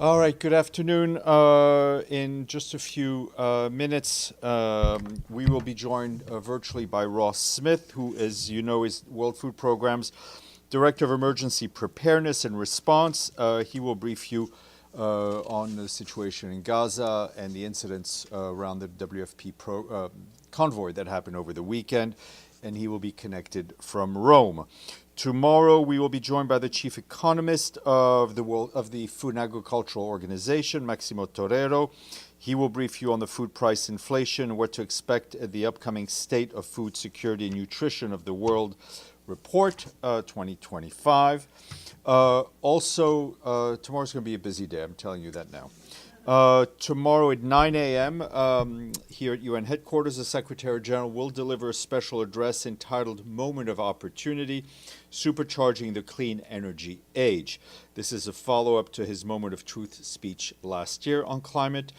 All right, good afternoon. In just a few minutes, we will be joined virtually by Ross Smith, who, as you know, is World Food Programme's Director of Emergency Preparedness and Response. He will brief you on the situation in Gaza and the incidents around the WFP convoy that happened over the weekend, and he will be connected from Rome. Tomorrow, we will be joined by the chief economist of the Food and Agricultural Organization, Maximo Torero. He will brief you on the food price inflation and what to expect at the upcoming State of Food Security and Nutrition of the World Report 2025. Tomorrow's going to be a busy day. I'm telling you that now. Tomorrow at 9 a.m. Here at UN headquarters, the Secretary General will deliver a special address entitled Moment of Opportunity, Supercharging the Clean Energy Age. This is a follow-up to his Moment of Truth speech last year on climate.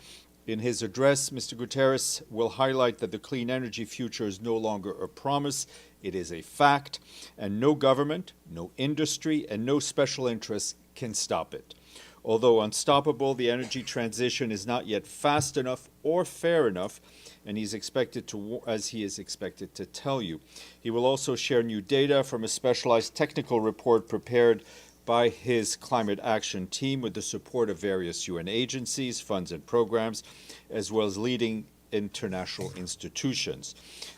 In his address, Mr. Guterres will highlight that the clean energy future is no longer a promise, it is a fact, and no government, no industry, and no special interests can stop it. Although unstoppable, the energy transition is not yet fast enough or fair enough, and he is expected to tell you. He will also share new data from a specialized technical report prepared by his climate action team with the support of various UN agencies, funds, and programs, as well as leading international institutions.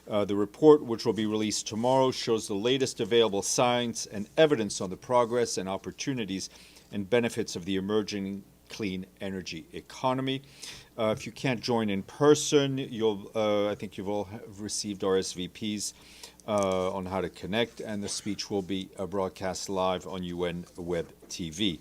The report, which will be released tomorrow, shows the latest available science and evidence on the progress and opportunities and benefits of the emerging clean energy economy. If you can't join in person, I think you've all received RSVPs on how to connect, and the speech will be broadcast live on UN Web TV.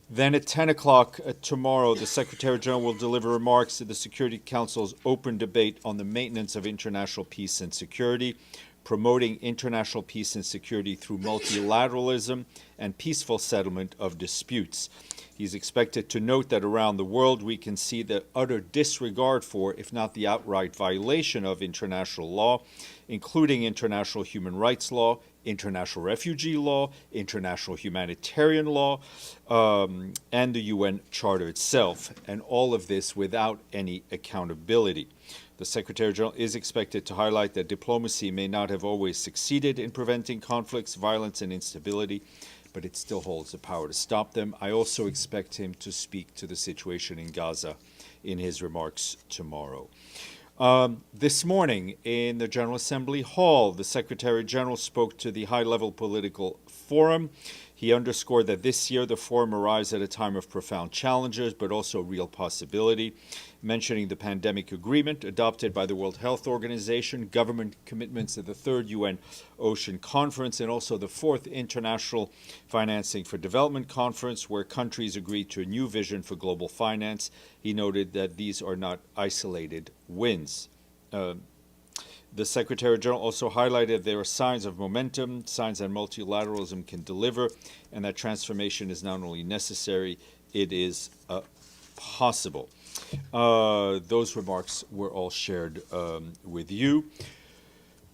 Then at 10 o'clock tomorrow, the Secretary General will deliver remarks to the Security Council's open debate on the maintenance of international peace and security, promoting international peace and security through multilateralism and peaceful settlement of disputes. He's expected to note that around the world we can see the utter disregard for, if not the outright violation of international law, including international human rights law, international refugee law, international humanitarian law, and the UN Charter itself, and all of this without any accountability. The Secretary General is expected to highlight that diplomacy may not have always succeeded in preventing conflicts, violence, and instability, but it still holds the power to stop them. I also expect him to speak to the situation in Gaza in his remarks tomorrow. This morning in the General Assembly Hall, the Secretary General spoke to the high-level political forum. He underscored that this year the forum arrives at a time of profound challenges, but also real possibility, mentioning the pandemic agreement adopted by the World Health Organization, government commitments at the third UN Ocean Conference, and also the fourth International Financing for Development Conference, where countries agreed to a new vision for global finance. He noted that these are not isolated wins. The Secretary General also highlighted there are signs of momentum, signs that multilateralism can deliver, and that transformation is not only necessary, it is possible. Those remarks were all shared with you.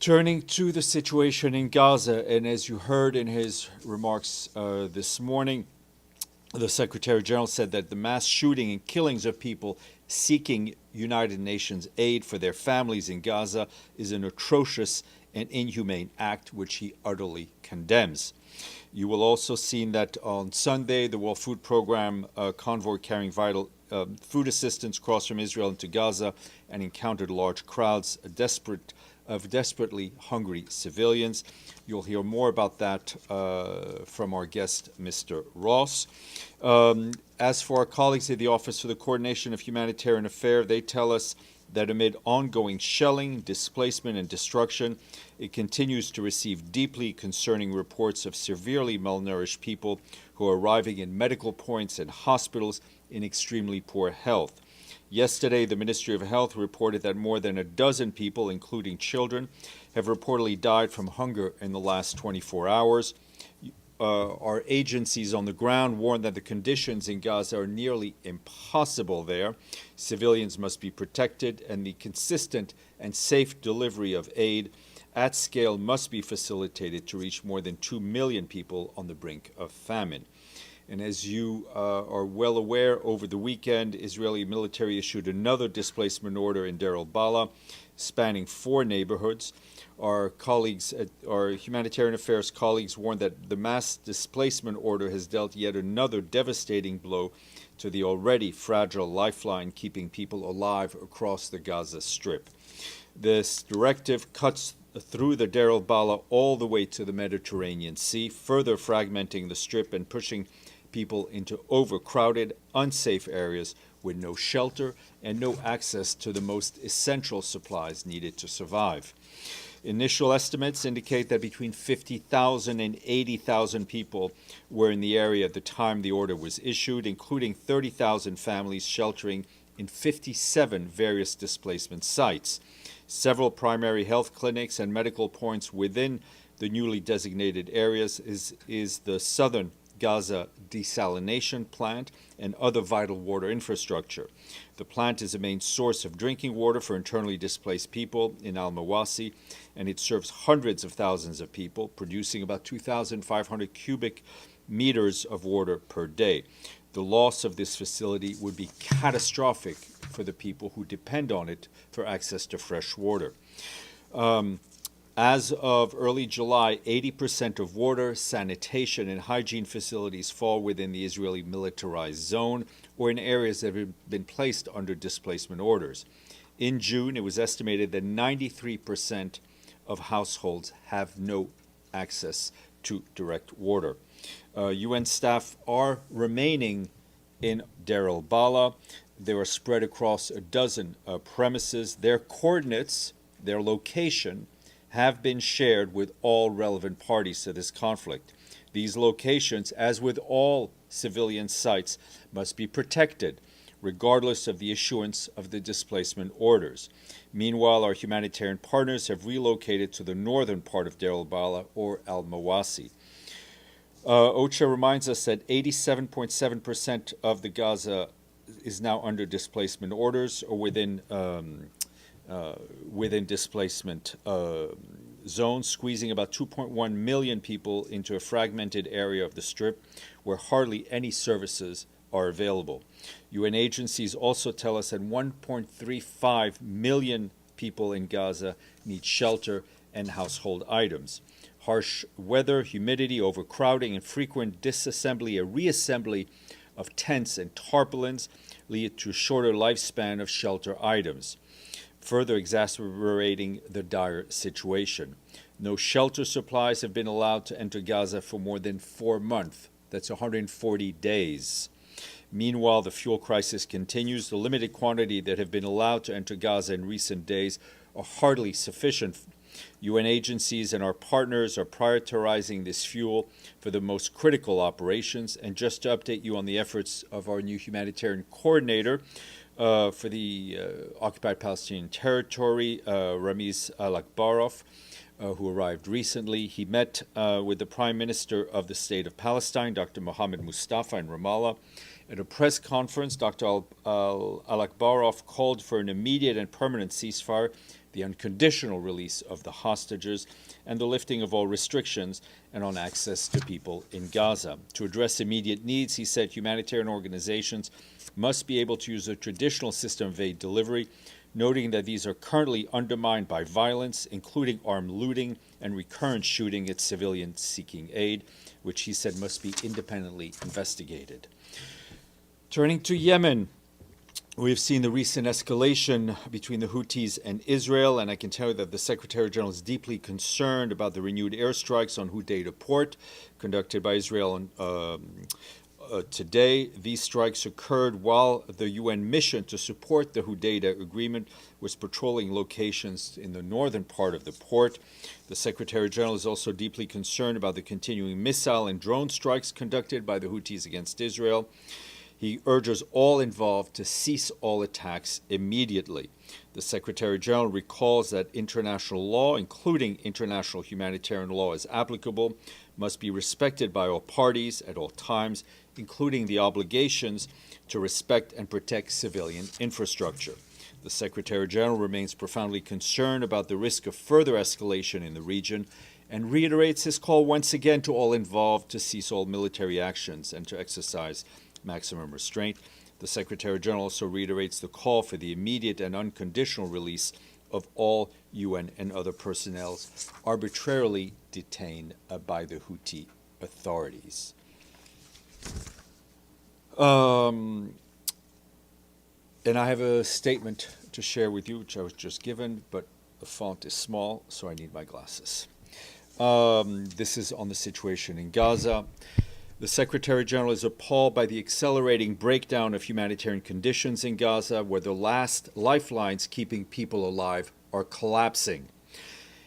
Turning to the situation in Gaza, and as you heard in his remarks this morning, the Secretary General said that the mass shooting and killings of people seeking United Nations aid for their families in Gaza is an atrocious and inhumane act which he utterly condemns. You will also see that on Sunday, the World Food Programme convoy carrying vital food assistance crossed from Israel into Gaza and encountered large crowds of desperately hungry civilians. You'll hear more about that from our guest, Mr. Ross. As for our colleagues at the Office for the Coordination of Humanitarian Affairs, they tell us that amid ongoing shelling, displacement, and destruction, it continues to receive deeply concerning reports of severely malnourished people who are arriving in medical points and hospitals in extremely poor health. Yesterday, the Ministry of Health reported that more than a dozen people, including children, have reportedly died from hunger in the last 24 hours. Our agencies on the ground warn that the conditions in Gaza are nearly impossible there. Civilians must be protected, and the consistent and safe delivery of aid at scale must be facilitated to reach more than 2 million people on the brink of famine. And as you are well aware, over the weekend, Israeli military issued another displacement order in Deir al-Balah, spanning 4 neighborhoods. Our humanitarian affairs colleagues warned that the mass displacement order has dealt yet another devastating blow to the already fragile lifeline keeping people alive across the Gaza Strip. This directive cuts through the Deir al-Balah all the way to the Mediterranean Sea, further fragmenting the Strip and pushing people into overcrowded, unsafe areas with no shelter and no access to the most essential supplies needed to survive. Initial estimates indicate that between 50,000 and 80,000 people were in the area at the time the order was issued, including 30,000 families sheltering in 57 various displacement sites. Several primary health clinics and medical points within the newly designated areas is the southern Gaza desalination plant and other vital water infrastructure. The plant is a main source of drinking water for internally displaced people in Al-Mawasi, and it serves hundreds of thousands of people, producing about 2,500 cubic meters of water per day. The loss of this facility would be catastrophic for the people who depend on it for access to fresh water. As of early July, 80% of water, sanitation, and hygiene facilities fall within the Israeli militarized zone or in areas that have been placed under displacement orders. In June, it was estimated that 93% of households have no access to direct water. UN staff are remaining in Deir al-Balah. They are spread across a dozen premises. Their coordinates, their location, have been shared with all relevant parties to this conflict. These locations, as with all civilian sites, must be protected, regardless of the issuance of the displacement orders. Meanwhile, our humanitarian partners have relocated to the northern part of Deir al-Balah or Al-Mawasi. OCHA reminds us that 87.7% of the Gaza is now under displacement orders or within displacement zones, squeezing about 2.1 million people into a fragmented area of the Strip where hardly any services are available. UN agencies also tell us that 1.35 million people in Gaza need shelter and household items. Harsh weather, humidity, overcrowding, and frequent disassembly and reassembly of tents and tarpaulins lead to a shorter lifespan of shelter items, further exacerbating the dire situation. No shelter supplies have been allowed to enter Gaza for more than 4 months. That's 140 days. Meanwhile, the fuel crisis continues. The limited quantity that have been allowed to enter Gaza in recent days are hardly sufficient. UN agencies and our partners are prioritizing this fuel for the most critical operations. And just to update you on the efforts of our new humanitarian coordinator for the occupied Palestinian territory, Ramiz Al-Akbarov, who arrived recently. He met with the Prime Minister of the State of Palestine, Dr. Mohammed Mustafa, in Ramallah. At a press conference, Dr. Al-Akbarov called for an immediate and permanent ceasefire, the unconditional release of the hostages, and the lifting of all restrictions and on access to people in Gaza. To address immediate needs, he said humanitarian organizations must be able to use a traditional system of aid delivery, noting that these are currently undermined by violence, including armed looting and recurrent shooting at civilians seeking aid, which he said must be independently investigated. Turning to Yemen, we've seen the recent escalation between the Houthis and Israel, and I can tell you that the Secretary General is deeply concerned about the renewed airstrikes on Hudaydah port conducted by Israel today. These strikes occurred while the UN mission to support the Hudaydah agreement was patrolling locations in the northern part of the port. The Secretary General is also deeply concerned about the continuing missile and drone strikes conducted by the Houthis against Israel. He urges all involved to cease all attacks immediately. The Secretary General recalls that international law, including international humanitarian law as applicable, must be respected by all parties at all times, including the obligations to respect and protect civilian infrastructure. The Secretary General remains profoundly concerned about the risk of further escalation in the region and reiterates his call once again to all involved to cease all military actions and to exercise maximum restraint. The Secretary General also reiterates the call for the immediate and unconditional release of all UN and other personnel arbitrarily detained by the Houthi authorities. And I have a statement to share with you, which I was just given, but the font is small, so I need my glasses. This is on the situation in Gaza. The Secretary General is appalled by the accelerating breakdown of humanitarian conditions in Gaza, where the last lifelines keeping people alive are collapsing.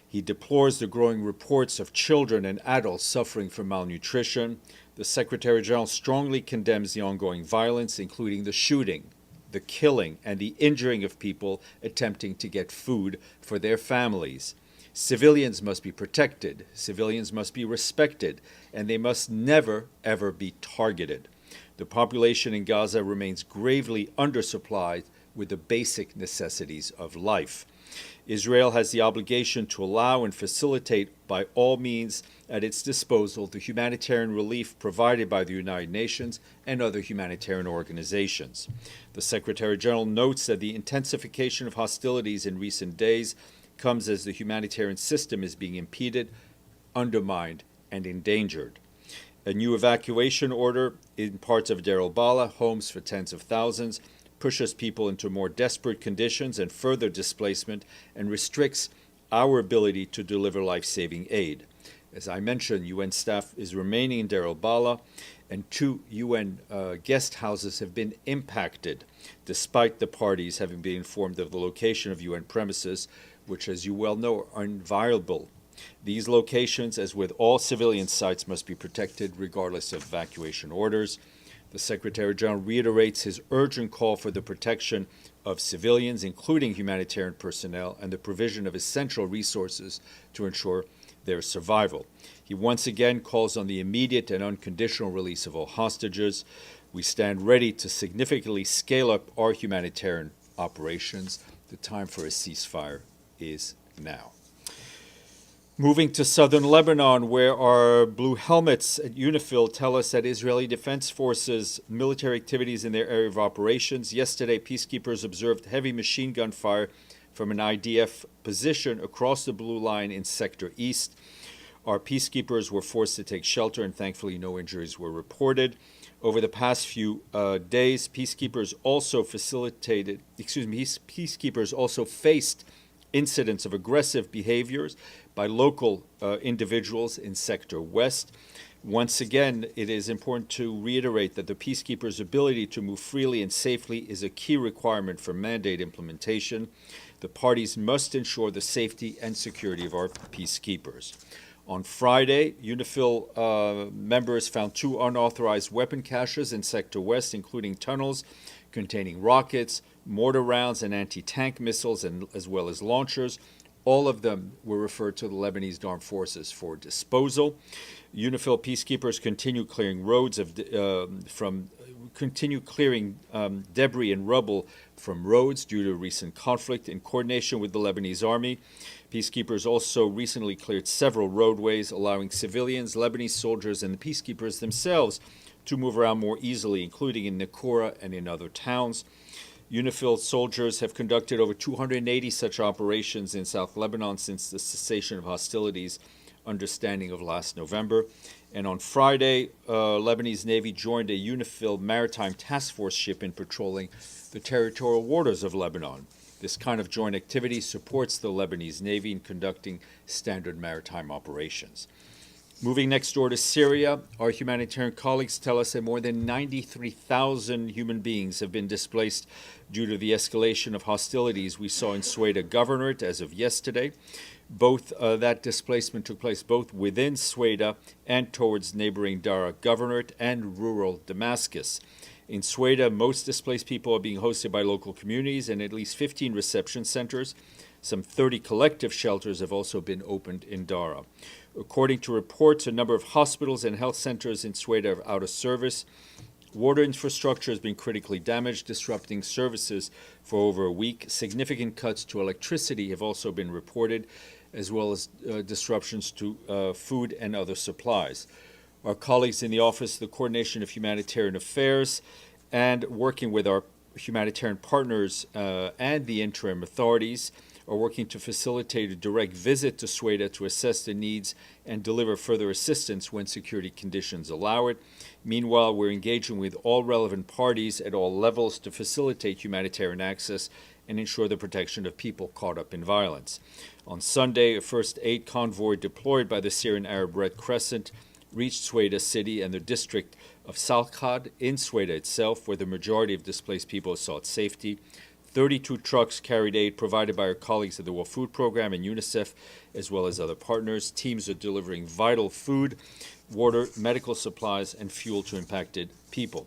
He deplores the growing reports of children and adults suffering from malnutrition. The Secretary General strongly condemns the ongoing violence, including the shooting, the killing, and the injuring of people attempting to get food for their families. Civilians must be protected, civilians must be respected, and they must never, ever be targeted. The population in Gaza remains gravely undersupplied with the basic necessities of life. Israel has the obligation to allow and facilitate by all means at its disposal the humanitarian relief provided by the United Nations and other humanitarian organizations. The Secretary General notes that the intensification of hostilities in recent days comes as the humanitarian system is being impeded, undermined, and endangered. A new evacuation order in parts of Deir al-Balah, homes for tens of thousands, pushes people into more desperate conditions and further displacement and restricts our ability to deliver life-saving aid. As I mentioned, UN staff is remaining in Deir al-Balah, and 2 UN guest houses have been impacted, despite the parties having been informed of the location of UN premises, which, as you well know, are inviolable. These locations, as with all civilian sites, must be protected regardless of evacuation orders. The Secretary General reiterates his urgent call for the protection of civilians, including humanitarian personnel, and the provision of essential resources to ensure their survival. He once again calls on the immediate and unconditional release of all hostages. We stand ready to significantly scale up our humanitarian operations. The time for a ceasefire is now. Moving to southern Lebanon, where our blue helmets at UNIFIL tell us that Israeli Defense Forces' military activities in their area of operations. Yesterday, peacekeepers observed heavy machine gun fire from an IDF position across the blue line in Sector East. Our peacekeepers were forced to take shelter, and thankfully no injuries were reported. Over the past few days, peacekeepers also faced incidents of aggressive behaviors by local individuals in Sector West. Once again, it is important to reiterate that the peacekeepers' ability to move freely and safely is a key requirement for mandate implementation. The parties must ensure the safety and security of our peacekeepers. On Friday, UNIFIL members found 2 unauthorized weapon caches in Sector West, including tunnels containing rockets, mortar rounds, and anti-tank missiles, as well as launchers. All of them were referred to the Lebanese Armed Forces for disposal. UNIFIL peacekeepers continue clearing debris and rubble from roads due to recent conflict in coordination with the Lebanese army. Peacekeepers also recently cleared several roadways, allowing civilians, Lebanese soldiers, and the peacekeepers themselves to move around more easily, including in Nakura and in other towns. UNIFIL soldiers have conducted over 280 such operations in South Lebanon since the cessation of hostilities understanding of last November. And on Friday, Lebanese Navy joined a UNIFIL maritime task force ship in patrolling the territorial waters of Lebanon. This kind of joint activity supports the Lebanese Navy in conducting standard maritime operations. Moving next door to Syria, our humanitarian colleagues tell us that more than 93,000 human beings have been displaced due to the escalation of hostilities we saw in Sweda Governorate as of yesterday. That displacement took place both within Sweda and towards neighboring Dara Governorate and rural Damascus. In Sweda, most displaced people are being hosted by local communities and at least 15 reception centers. Some 30 collective shelters have also been opened in Dara. According to reports, a number of hospitals and health centers in Sweda are out of service. Water infrastructure has been critically damaged, disrupting services for over a week. Significant cuts to electricity have also been reported, as well as disruptions to food and other supplies. Our colleagues in the Office of the Coordination of Humanitarian Affairs and working with our humanitarian partners and the interim authorities are working to facilitate a direct visit to Sweden to assess the needs and deliver further assistance when security conditions allow it. Meanwhile, we're engaging with all relevant parties at all levels to facilitate humanitarian access and ensure the protection of people caught up in violence. On Sunday, a first aid convoy deployed by the Syrian Arab Red Crescent reached Sweda city and the district of Salkhad in Sweda itself, where the majority of displaced people sought safety. 32 trucks carried aid provided by our colleagues at the World Food Program and UNICEF, as well as other partners. Teams are delivering vital food, water, medical supplies, and fuel to impacted people.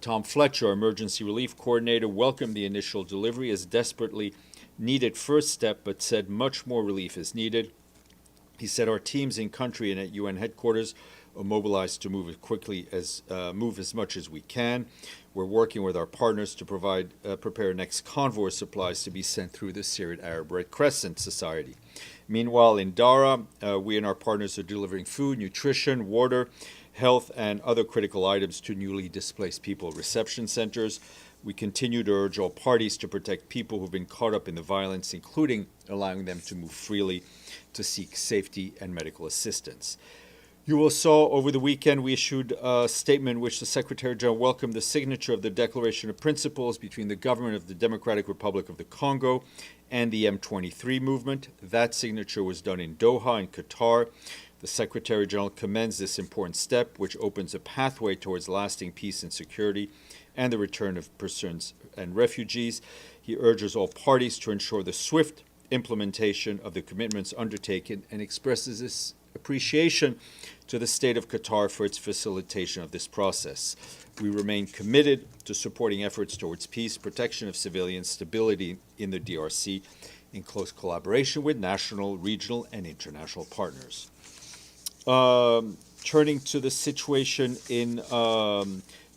Tom Fletcher, our emergency relief coordinator, welcomed the initial delivery as desperately needed first step, but said much more relief is needed. He said our teams in country and at UN headquarters are mobilized to move as much as we can. We're working with our partners to prepare next convoy of supplies to be sent through the Syrian Arab Red Crescent Society. Meanwhile, in Dara, we and our partners are delivering food, nutrition, water, health, and other critical items to newly displaced people reception centers. We continue to urge all parties to protect people who've been caught up in the violence, including allowing them to move freely to seek safety and medical assistance. You will saw over the weekend we issued a statement in which the Secretary General welcomed the signature of the Declaration of Principles between the government of the Democratic Republic of the Congo and the M23 movement. That signature was done in Doha, in Qatar. The Secretary General commends this important step, which opens a pathway towards lasting peace and security and the return of persons and refugees. He urges all parties to ensure the swift implementation of the commitments undertaken and expresses his appreciation to the state of Qatar for its facilitation of this process. We remain committed to supporting efforts towards peace, protection of civilians, stability in the DRC, in close collaboration with national, regional, and international partners. Turning to the situation in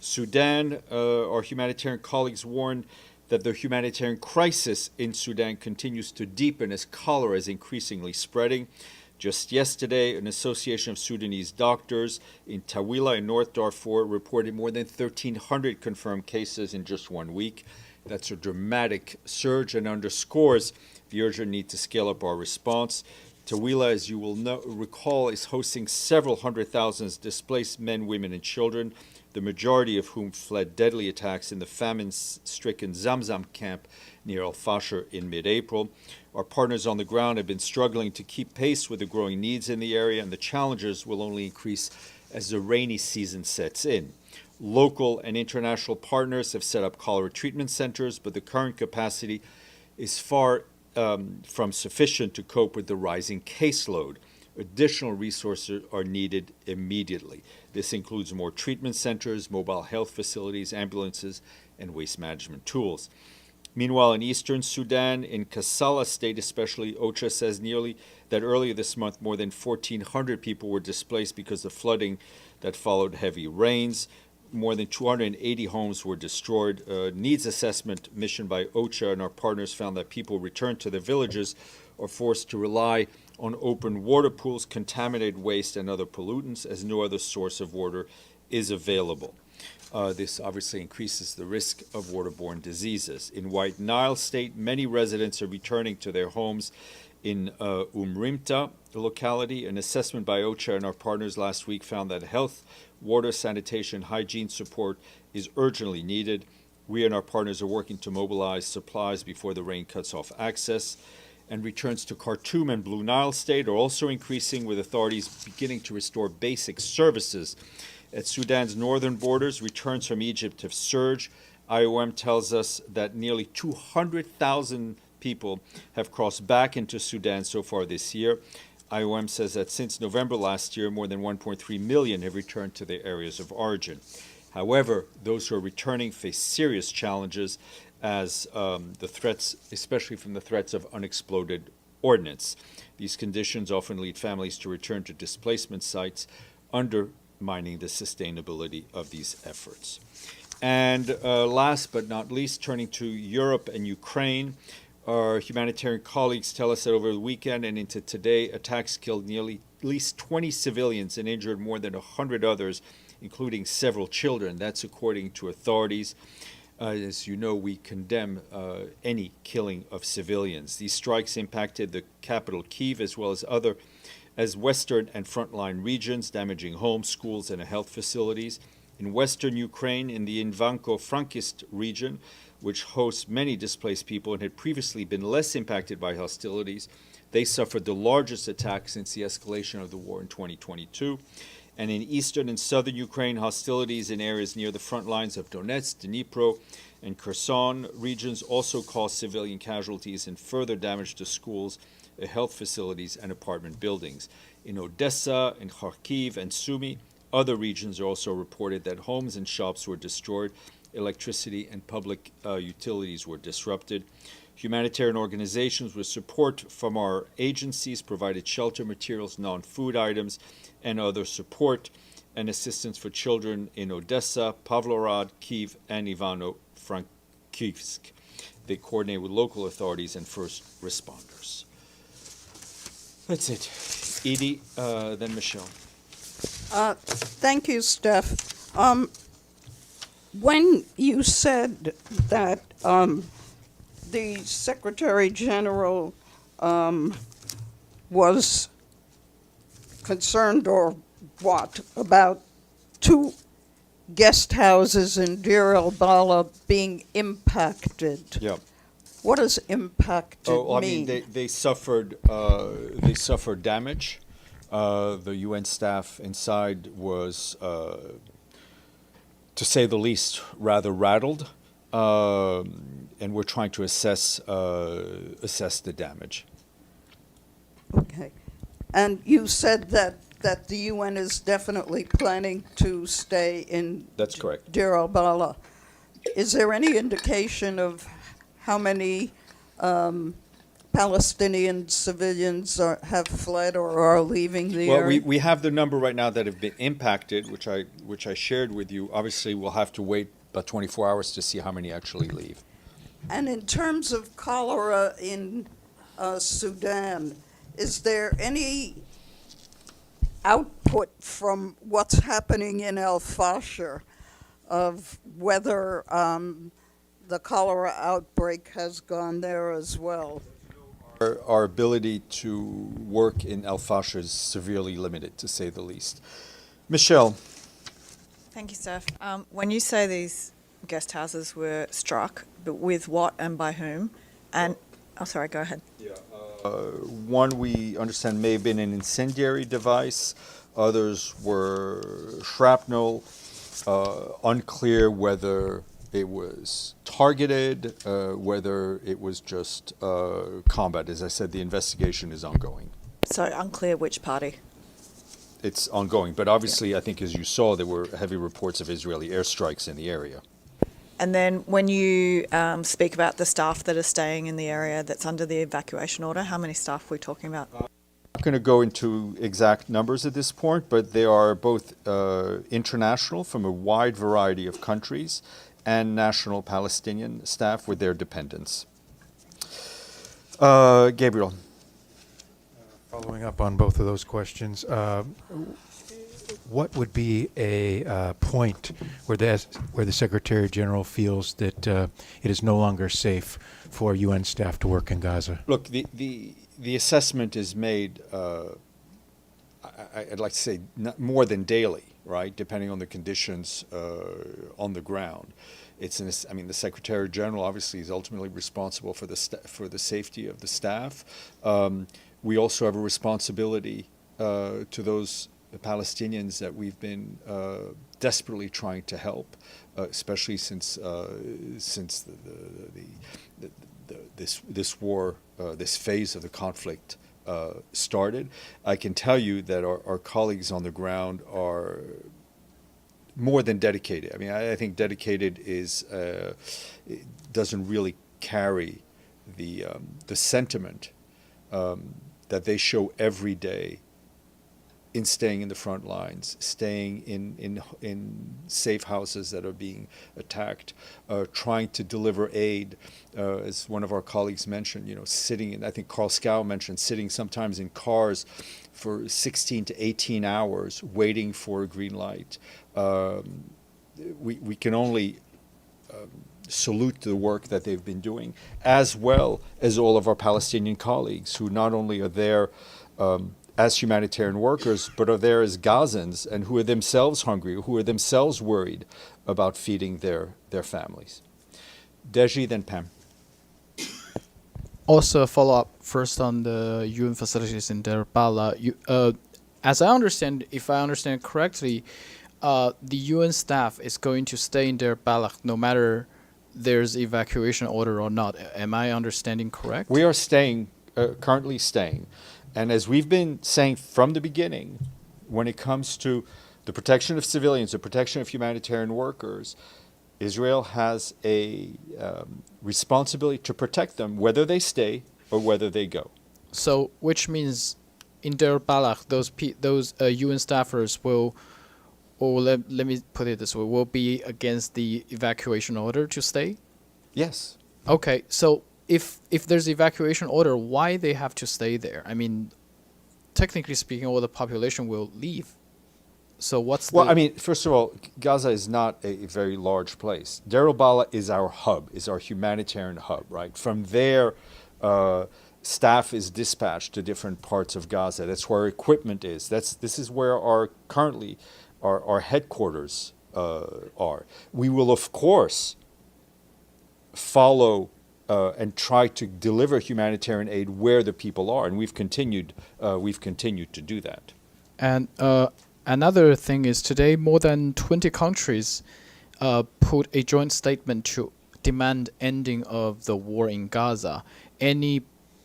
Sudan, our humanitarian colleagues warned that the humanitarian crisis in Sudan continues to deepen as cholera is increasingly spreading. Just yesterday, an association of Sudanese doctors in Tawila in North Darfur reported more than 1,300 confirmed cases in just 1 week. That's a dramatic surge and underscores the urgent need to scale up our response. Tawila, as you will recall, is hosting several hundred thousands displaced men, women, and children, the majority of whom fled deadly attacks in the famine-stricken Zamzam camp near Al-Fasher in mid-April. Our partners on the ground have been struggling to keep pace with the growing needs in the area, and the challenges will only increase as the rainy season sets in. Local and international partners have set up cholera treatment centers, but the current capacity is far from sufficient to cope with the rising caseload. Additional resources are needed immediately. This includes more treatment centers, mobile health facilities, ambulances, and waste management tools. Meanwhile, in eastern Sudan, in Kassala state especially, OCHA says that earlier this month more than 1,400 people were displaced because of flooding that followed heavy rains. More than 280 homes were destroyed. A needs assessment mission by OCHA and our partners found that people returned to their villages are forced to rely on open water pools, contaminated waste, and other pollutants, as no other source of water is available. This obviously increases the risk of waterborne diseases. In White Nile State, many residents are returning to their homes. In Umrimta locality, an assessment by OCHA and our partners last week found that health, water, sanitation, hygiene support is urgently needed. We and our partners are working to mobilize supplies before the rain cuts off access. And returns to Khartoum and Blue Nile State are also increasing, with authorities beginning to restore basic services. At Sudan's northern borders, returns from Egypt have surged. IOM tells us that nearly 200,000 people have crossed back into Sudan so far this year. IOM says that since November last year, more than 1.3 million have returned to their areas of origin. However, those who are returning face serious challenges as the threats, especially from the threats of unexploded ordnance. These conditions often lead families to return to displacement sites, undermining the sustainability of these efforts. And last but not least, turning to Europe and Ukraine, Our humanitarian colleagues tell us that over the weekend and into today, attacks killed nearly at least 20 civilians and injured more than 100 others, including several children. That's according to authorities. As you know, we condemn any killing of civilians. These strikes impacted the capital, Kyiv, as well as western and frontline regions, damaging homes, schools, and health facilities. In western Ukraine, in the Ivano-Frankivsk region, which hosts many displaced people and had previously been less impacted by hostilities, they suffered the largest attack since the escalation of the war in 2022. And in eastern and southern Ukraine, hostilities in areas near the front lines of Donetsk, Dnipro, and Kherson regions also caused civilian casualties and further damage to schools, health facilities, and apartment buildings. In Odessa, and Kharkiv, and Sumy, other regions are also reported that homes and shops were destroyed, electricity and public utilities were disrupted. Humanitarian organizations with support from our agencies provided shelter materials, non-food items, and other support and assistance for children in Odessa, Pavlograd, Kyiv, and Ivano-Frankivsk. They coordinate with local authorities and first responders. That's it. Edie, then Michelle. Thank you, Steph. When you said that the Secretary General was concerned or what about 2 guest houses in Deir el-Bala being impacted? Yeah. What does impacted I mean? mean, they suffered damage. The UN staff inside was, to say the least, rather rattled, and we're trying to assess the damage. Okay. And you said that the UN is definitely planning to stay in That's correct. Deir el-Bala. Is there any indication of how many Palestinian civilians have fled or are leaving the area? Well, we have the number right now that have been impacted, which I shared with you. Obviously, we'll have to wait about 24 hours to see how many actually leave. And in terms of cholera in Sudan, is there any output from what's happening in El Fasher of whether the cholera outbreak has gone there as well? Our ability to work in El Fasher is severely limited, to say the least. Michelle. Thank you, Steph. When you say these guest houses were struck, but with what and by whom? And, oh, sorry, go ahead. Yeah. One we understand may have been an incendiary device. Others were shrapnel. Unclear whether it was targeted, whether it was just combat. As I said, the investigation is ongoing. So unclear which party? It's ongoing, but obviously, I think as you saw, there were heavy reports of Israeli airstrikes in the area. And then when you speak about the staff that are staying in the area that's under the evacuation order, how many staff are we talking about? I'm not going to go into exact numbers at this point, but they are both international from a wide variety of countries and national Palestinian staff with their dependents. Gabriel. Following up on both of those questions, what would be a point where the Secretary General feels that it is no longer safe for UN staff to work in Gaza? Look, the assessment is made, I'd like to say, not more than daily, right, depending on the conditions on the ground. I mean, the Secretary General obviously is ultimately responsible for the safety of the staff. We also have a responsibility to those Palestinians that we've been desperately trying to help, especially since this war, this phase of the conflict started. I can tell you that our colleagues on the ground are more than dedicated. I mean, I think dedicated doesn't really carry the sentiment that they show every day in staying in the front lines, staying in safe houses that are being attacked, trying to deliver aid, as one of our colleagues mentioned, sitting in, I think Carl Scow mentioned, sitting sometimes in cars for 16 to 18 hours waiting for a green light. We can only salute the work that they've been doing, as well as all of our Palestinian colleagues who not only are there as humanitarian workers, but are there as Gazans and who are themselves hungry, who are themselves worried about feeding their families. Deji, then Pam. Also, a follow-up first on the UN facilities in Deir Bala. As I understand, if I understand correctly, the UN staff is going to stay in Deir Bala no matter there's evacuation order or not. Am I understanding correct? We are staying, currently staying. And as we've been saying from the beginning, when it comes to the protection of civilians, the protection of humanitarian workers, Israel has a responsibility to protect them, whether they stay or whether they go. So, which means in Deir Bala, those UN staffers will, or let me put it this way, will be against the evacuation order to stay? Yes. Okay, so if there's evacuation order, why they have to stay there? I mean, technically speaking, all the population will leave. So what's Well, I mean, first of all, Gaza is not a very large place. Deir al-Bala is our hub, is our humanitarian hub, right? From there, staff is dispatched to different parts of Gaza. That's where equipment is. This is where our headquarters are. We will, of course, follow and try to deliver humanitarian aid where the people are, and we've continued to do that. And another thing is today more than 20 countries put a joint statement to demand ending of the war in Gaza. Any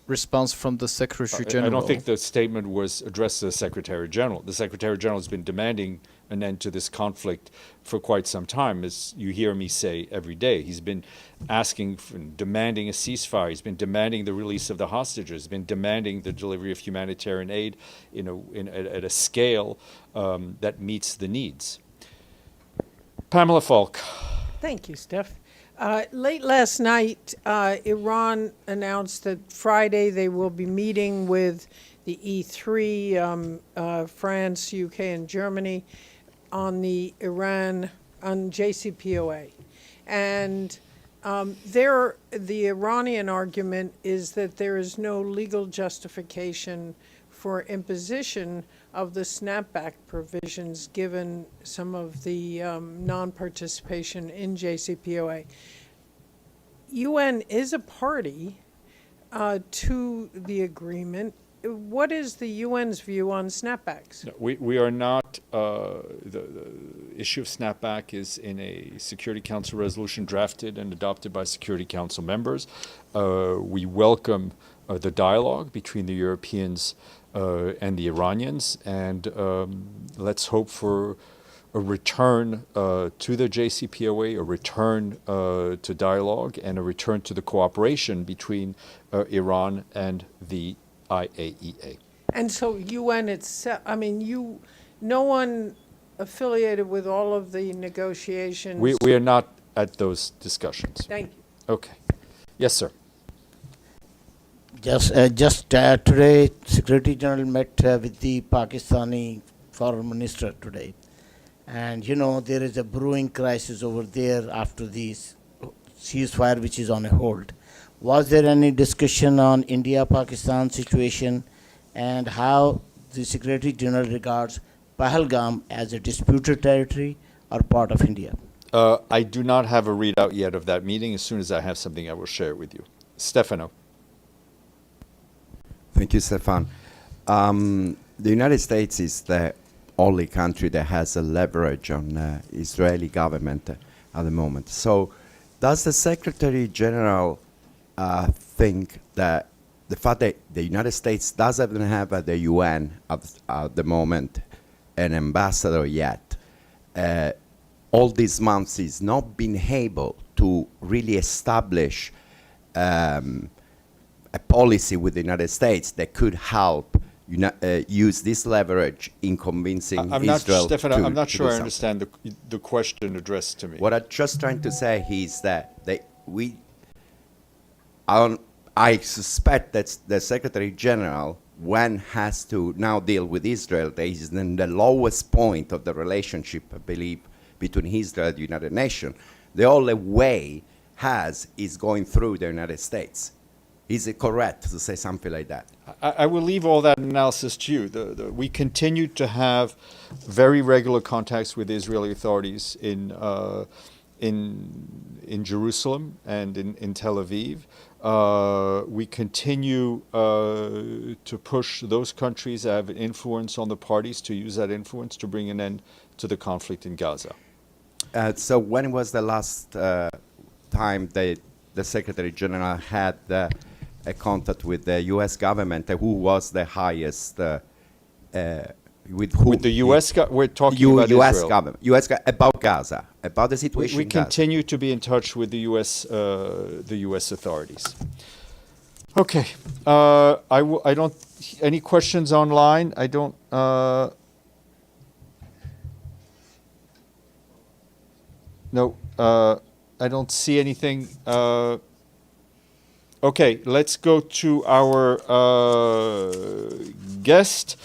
response from the Secretary General? I don't think the statement was addressed to the Secretary General. The Secretary General has been demanding an end to this conflict for quite some time, as you hear me say every day. He's been asking, demanding a ceasefire. He's been demanding the release of the hostages. He's been demanding the delivery of humanitarian aid, at a scale that meets the needs. Pamela Falk. Thank you, Steph. Late last night, Iran announced that Friday they will be meeting with the E3, France, UK, and Germany on the JCPOA. And the Iranian argument is that there is no legal justification for imposition of the snapback provisions given some of the non-participation in JCPOA. UN is a party to the agreement. What is the UN's view on snapbacks? No, we are not, the issue of snapback is in a Security Council resolution drafted and adopted by Security Council members. We welcome the dialogue between the Europeans and the Iranians, and let's hope for a return to the JCPOA, a return to dialogue, and a return to the cooperation between Iran and the IAEA. And so UN itself, no one affiliated with all of the negotiations. We are not at those discussions. Thank you. Okay. Yes, sir. Just today, Secretary General met with the Pakistani Foreign Minister today. And there is a brewing crisis over there after this ceasefire which is on a hold. Was there any discussion on India-Pakistan situation and how the Secretary General regards Pahalgam as a disputed territory or part of India? I do not have a readout yet of that meeting. As soon as I have something, I will share it with you. Stefano. Thank you, Stefan. The United States is the only country that has a leverage on Israeli government at the moment. So does the Secretary General think that the fact that the United States doesn't have at the UN at the moment an ambassador yet, all these months is not been able to really establish a policy with the United States that could help, use this leverage in convincing I'm not, Israel Stefano, to I'm not to sure do I something. understand the question addressed to me. What I'm just trying to say is that I suspect that the Secretary General, when has to now deal with Israel, that is in the lowest point of the relationship, I believe, between Israel and the United Nations. The only way is going through the United States. Is it correct to say something like that? I will leave all that analysis to you. We continue to have very regular contacts with the Israeli authorities in Jerusalem and in Tel Aviv. We continue to push those countries that have an influence on the parties to use that influence to bring an end to the conflict in Gaza. So when was the last time the Secretary General had a contact with the U.S. government? Who was the highest? With who? With the U.S. We're talking about U.S. Israel. government, about Gaza, about the situation. We in Gaza. continue to be in touch with the U.S. authorities. Okay, I don't. Any questions online? I don't. No, I don't see anything. Okay, let's go to our guest.